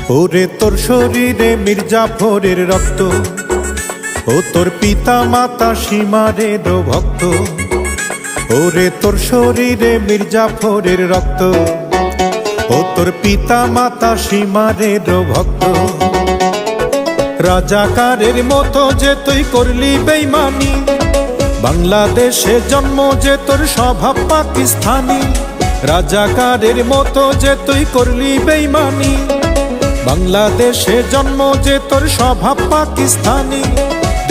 ওরে তোর শরীরে মির্জাফরের রক্ত, ও তোর পিতা মাতা সীমারের ভক্ত। ওরে তোর শরীরে মির্জাফরের রক্ত, ও তোর পিতা মাতা সীমারের ভক্ত। রাজাকারের মতো যে তুই করলি বেঈমানি, বাংলাদেশে জন্ম যে তোর স্বভাব পাকিস্তানি। রাজাকারের মতো যে তুই করলি বেঈমানি, বাংলাদেশে জন্ম যে তোর স্বভাব পাকিস্তানি।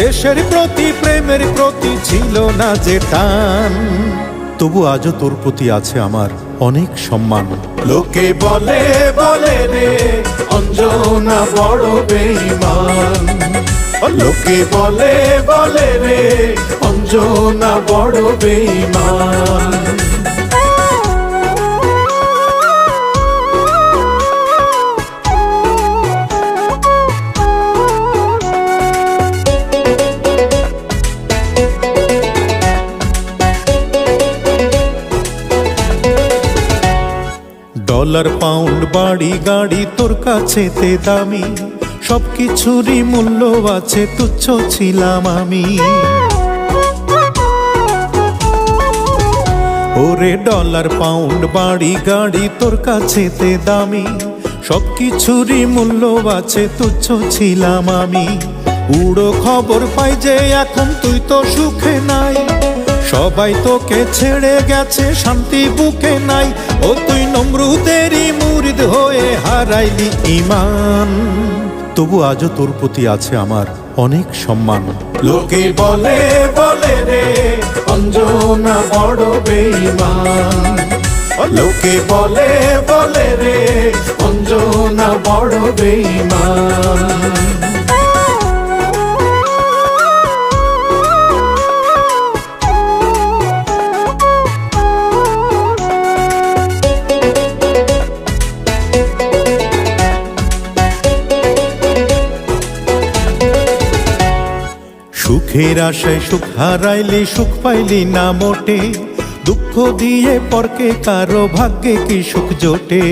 দেশের প্রতি প্রেমের প্রতি ছিল না যে টান, তবু আজও তোর প্রতি আছে আমার অনেক সম্মান। লোকে বলে বলে রে অঞ্জনা বড় বেঈমান, লোকে বলে বলে রে অঞ্জনা বড় বেঈমান। ডলার পাউন্ড বাড়ি গাড়ি তোর কাছেতে দামি, সবকিছুরই মূল্য আছে, তুচ্ছ ছিলাম আমি। ওরে ডলার পাউন্ড বাড়ি গাড়ি তোর কাছেতে দামি, সবকিছুরই মূল্য আছে, তুচ্ছ ছিলাম আমি। উড়ো খবর পাই যে এখন তুই তো সুখে নাই, সবাই তোকে ছেড়ে গেছে, শান্তি বুকে নাই। ও তুই নমরুদেরই মুরিদ হয়ে হারাইলি ঈমান, তবু আজও তোর প্রতি আছে আমার অনেক সম্মান। লোকে বলে বলে রে অঞ্জনা বড় বেঈমান, লোকে বলে বলে রে অঞ্জনা বড় বেঈমান। সুখের আশায় সুখ হারাইলি, সুখ পাইলি না মোটে, দুঃখ দিয়ে পরকে কারো ভাগ্যে কি সুখ জোটে।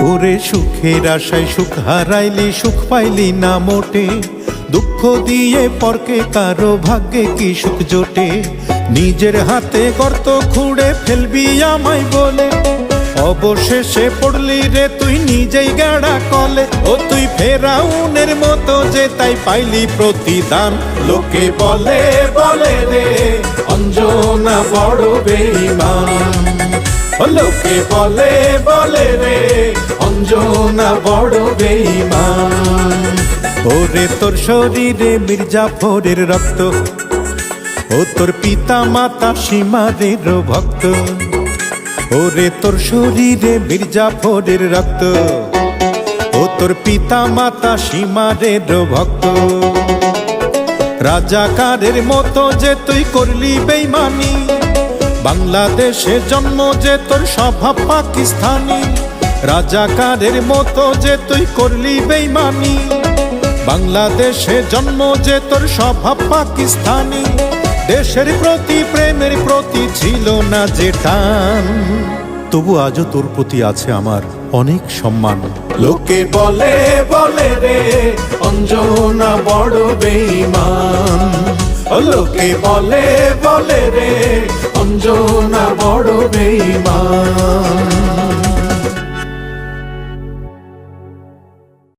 ওরে সুখের আশায় সুখ হারাইলি, সুখ পাইলি না মোটে, দুঃখ দিয়ে পরকে কারো ভাগ্যে কি সুখ জোটে। নিজের হাতে গর্ত খুঁড়ে ফেলবি আমায় বলে, অবশেষে পড়লি রে তুই নিজেই গাড়া কলে। ও তুই ফেরাউনের মতো যে তাই পাইলি প্রতিদান। লোকে বলে বলে রে অঞ্জনা বড় বেঈমান, লোকে বলে বলে রে অঞ্জনা বড় বেঈমান। ওরে তোর শরীরে মির্জাফরের রক্ত, ও তোর পিতা মাতা সীমারের ভক্ত। ওরে তোর শরীরে মির্জাফরের রক্ত, ও তোর পিতা মাতা সীমারের ভক্ত। রাজাকারের মতো যে তুই করলি বেঈমানি, বাংলাদেশে জন্ম যে তোর স্বভাব পাকিস্তানি। রাজাকারের মতো যে তুই করলি বেঈমানি, বাংলাদেশে জন্ম যে তোর স্বভাব পাকিস্তানি। দেশের প্রতি প্রেমের প্রতি ছিল না যে টান, তবু আজও তোর প্রতি আছে আমার অনেক সম্মান। লোকে বলে বলে রে অঞ্জনা বড় বেঈমান, লোকে বলে বলে রে অঞ্জনা বড় বেঈমান।